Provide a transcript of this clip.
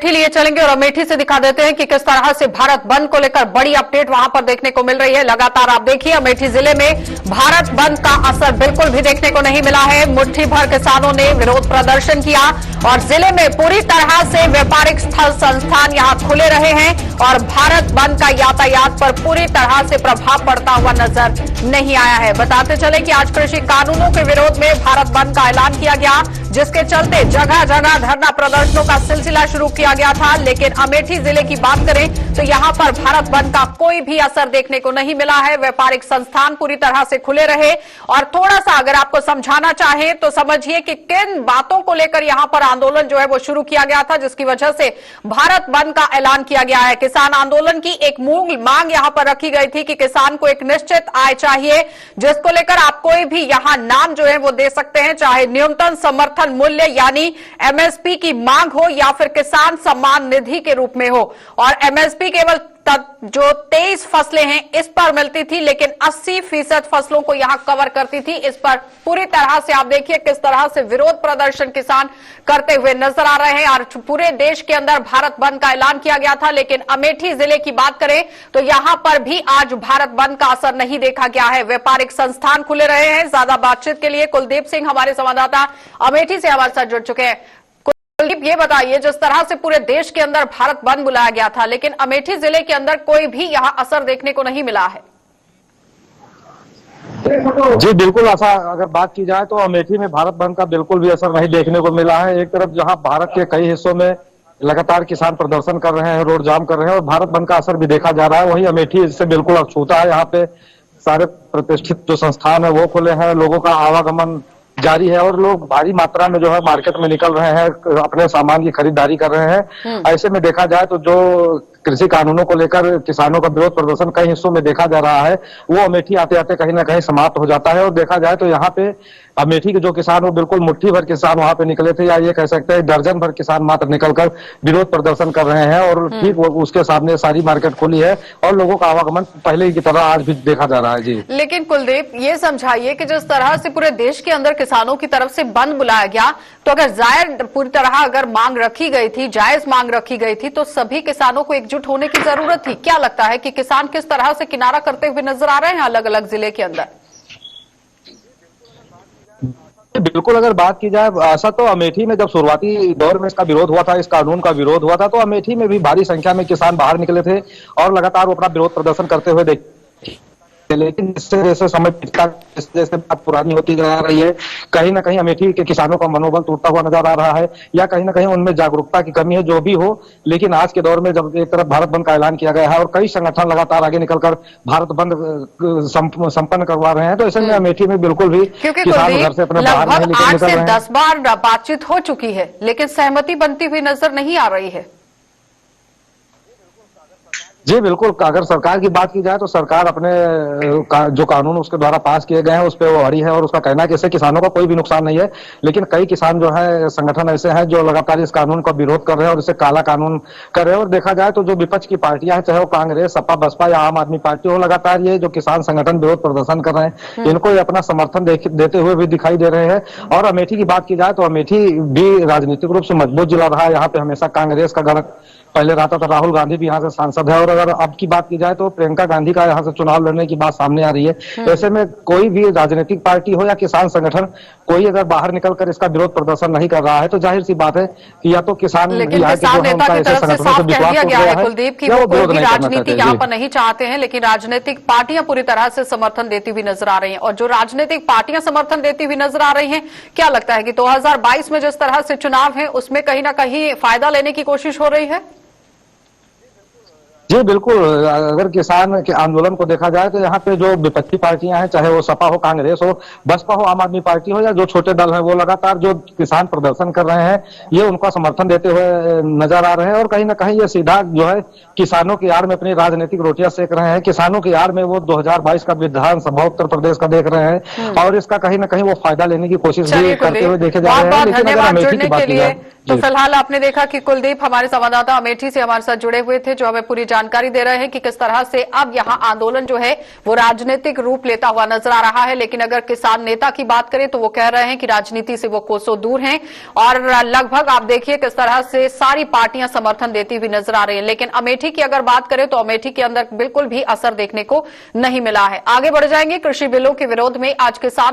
अमेठी लिए चलेंगे और अमेठी से दिखा देते हैं कि किस तरह से भारत बंद को लेकर बड़ी अपडेट वहां पर देखने को मिल रही है। लगातार आप देखिए अमेठी जिले में भारत बंद का असर बिल्कुल भी देखने को नहीं मिला है। मुट्ठी भर किसानों ने विरोध प्रदर्शन किया और जिले में पूरी तरह से व्यापारिक स्थल संस्थान यहां खुले रहे हैं और भारत बंद का यातायात पर पूरी तरह से प्रभाव पड़ता हुआ नजर नहीं आया है। बताते चले कि आज कृषि कानूनों के विरोध में भारत बंद का ऐलान किया गया, जिसके चलते जगह जगह धरना प्रदर्शनों का सिलसिला शुरू किया गया था। लेकिन अमेठी जिले की बात करें तो यहां पर भारत बंद का कोई भी असर देखने को नहीं मिला है। व्यापारिक संस्थान पूरी तरह से खुले रहे और थोड़ा सा अगर आपको समझाना चाहे तो समझिए कि किन बातों को लेकर यहां पर आंदोलन जो है वो शुरू किया गया था, जिसकी वजह से भारत बंद का ऐलान किया गया है। किसान आंदोलन की एक मूल मांग यहां पर रखी गई थी कि किसान को एक निश्चित आय चाहिए, जिसको लेकर आप कोई भी यहां नाम जो है वो दे सकते हैं, चाहे न्यूनतम समर्थन मूल्य यानी एमएसपी की मांग हो या फिर किसान सम्मान निधि के रूप में हो। और एमएसपी केवल जो 23 फसलें हैं इस पर मिलती थी, लेकिन 80% फसलों को यहां कवर करती थी। इस पर पूरी तरह से आप देखिए किस तरह से विरोध प्रदर्शन किसान करते हुए नजर आ रहे हैं और पूरे देश के अंदर भारत बंद का ऐलान किया गया था। लेकिन अमेठी जिले की बात करें तो यहां पर भी आज भारत बंद का असर नहीं देखा गया है। व्यापारिक संस्थान खुले रहे हैं। ज्यादा बातचीत के लिए कुलदीप सिंह हमारे संवाददाता अमेठी से हमारे साथ जुड़ चुके हैं। कुलदीप, ये बताइए, जिस तरह से पूरे देश के अंदर भारत बंद बुलाया गया था, लेकिन अमेठी जिले के अंदर कोई भी यहां असर देखने को नहीं मिला है। जी बिल्कुल, ऐसा अगर बात की जाए तो अमेठी में भारत बंद का बिल्कुल भी असर नहीं देखने को मिला है। एक तरफ जहां भारत के कई हिस्सों में लगातार किसान प्रदर्शन कर रहे हैं, रोड जाम कर रहे हैं और भारत बंद का असर भी देखा जा रहा है, वहीं अमेठी इससे बिल्कुल अछूता है। यहाँ पे सारे प्रतिष्ठित जो संस्थान है वो खुले हैं, लोगों का आवागमन जारी है और लोग भारी मात्रा में जो है मार्केट में निकल रहे हैं, अपने सामान की खरीदारी कर रहे हैं। ऐसे में देखा जाए तो जो कृषि कानूनों को लेकर किसानों का विरोध प्रदर्शन कई हिस्सों में देखा जा रहा है, वो अमेठी आते आते कहीं ना कहीं समाप्त हो जाता है। और देखा जाए तो यहाँ पे अमेठी के जो किसान वो बिल्कुल मुट्ठी भर किसान वहां पे निकले थे, या ये कह सकते हैं दर्जन भर किसान मात्र निकलकर विरोध प्रदर्शन कर रहे हैं और ठीक उसके सामने सारी मार्केट खुली है और लोगों का आवागमन पहले की तरह आज भी देखा जा रहा है। जी, लेकिन कुलदीप, ये समझाइए कि जिस तरह से पूरे देश के अंदर किसानों की तरफ से बंद बुलाया गया, तो अगर जाहिर पूरी तरह अगर मांग रखी गई थी, जायज मांग रखी गई थी, तो सभी किसानों को एकजुट होने की जरूरत थी। क्या लगता है कि किसान किस तरह से किनारा करते हुए नजर आ रहे हैं अलग अलग जिले के अंदर? बिल्कुल, अगर बात की जाए ऐसा तो अमेठी में जब शुरुआती दौर में इसका विरोध हुआ था, इस कानून का विरोध हुआ था, तो अमेठी में भी भारी संख्या में किसान बाहर निकले थे और लगातार वो अपना विरोध प्रदर्शन करते हुए देखे। लेकिन जैसे जैसे समय बीतता, जैसे बात पुरानी होती जा रही है, कहीं ना कहीं अमेठी के किसानों का मनोबल टूटता हुआ नजर आ रहा है या कहीं ना कहीं उनमें जागरूकता की कमी है, जो भी हो। लेकिन आज के दौर में जब एक तरफ भारत बंद का ऐलान किया गया है और कई संगठन लगातार आगे निकलकर भारत बंद संपन्न करवा रहे हैं, तो ऐसे में अमेठी में बिल्कुल भी किसान घर से अपने बाहर नहीं निकल रहे हैं। 10 बार बातचीत हो चुकी है, लेकिन सहमति बनती हुई नजर नहीं आ रही है। जी बिल्कुल, अगर सरकार की बात की जाए तो सरकार अपने जो कानून उसके द्वारा पास किए गए हैं उस पर वो अड़ी है और उसका कहना है कि इससे किसानों का कोई भी नुकसान नहीं है। लेकिन कई किसान जो है, संगठन ऐसे हैं जो लगातार इस कानून का विरोध कर रहे हैं और इसे काला कानून कर रहे हैं। और देखा जाए तो जो विपक्ष की पार्टियां हैं, चाहे वो कांग्रेस, सपा, बसपा या आम आदमी पार्टी हो, लगातार ये जो किसान संगठन विरोध प्रदर्शन कर रहे हैं, इनको ये अपना समर्थन देते हुए भी दिखाई दे रहे हैं। और अमेठी की बात की जाए तो अमेठी भी राजनीतिक रूप से मजबूत जिला रहा है। यहाँ पे हमेशा कांग्रेस का गढ़ पहले रहता था, राहुल गांधी भी यहाँ से सांसद है और अगर अब की बात की जाए तो प्रियंका गांधी का यहाँ से चुनाव लड़ने की बात सामने आ रही है। ऐसे में कोई भी राजनीतिक पार्टी हो या किसान संगठन, कोई अगर बाहर निकलकर इसका विरोध प्रदर्शन नहीं कर रहा है तो जाहिर सी बात है कि या तो किसान कुलदीप की वो कोई भी राजनीति यहाँ पर नहीं चाहते हैं, लेकिन राजनीतिक पार्टियां पूरी तरह से समर्थन देती हुई नजर आ रही हैं। और जो राजनीतिक पार्टियां समर्थन देती हुई नजर आ रही हैं, क्या लगता है कि 2022 में जिस तरह से चुनाव है उसमें कहीं ना कहीं फायदा लेने की कोशिश हो रही है? जी बिल्कुल, अगर किसान के आंदोलन को देखा जाए तो यहाँ पे जो विपक्षी पार्टियां हैं, चाहे वो सपा हो, कांग्रेस हो, बसपा हो, आम आदमी पार्टी हो या जो छोटे दल हैं, वो लगातार जो किसान प्रदर्शन कर रहे हैं ये उनका समर्थन देते हुए नजर आ रहे हैं। और कहीं ना कहीं ये सीधा जो है किसानों की आड़ में अपनी राजनीतिक रोटियां सेक रहे हैं। किसानों की आड़ में वो 2022 का विधानसभा उत्तर प्रदेश का देख रहे हैं और इसका कहीं ना कहीं वो फायदा लेने की कोशिश भी करते हुए देखे जा रहे हैं। लेकिन अगर अमेठी की बात की जाए तो फिलहाल आपने देखा कि कुलदीप हमारे संवाददाता अमेठी से हमारे साथ जुड़े हुए थे, जो हमें पूरी जानकारी दे रहे हैं कि किस तरह से अब यहां आंदोलन जो है वो राजनीतिक रूप लेता हुआ नजर आ रहा है। लेकिन अगर किसान नेता की बात करें तो वो कह रहे हैं कि राजनीति से वो कोसों दूर हैं और लगभग आप देखिए किस तरह से सारी पार्टियां समर्थन देती हुई नजर आ रही है। लेकिन अमेठी की अगर बात करें तो अमेठी के अंदर बिल्कुल भी असर देखने को नहीं मिला है। आगे बढ़ जाएंगे। कृषि बिलों के विरोध में आज किसान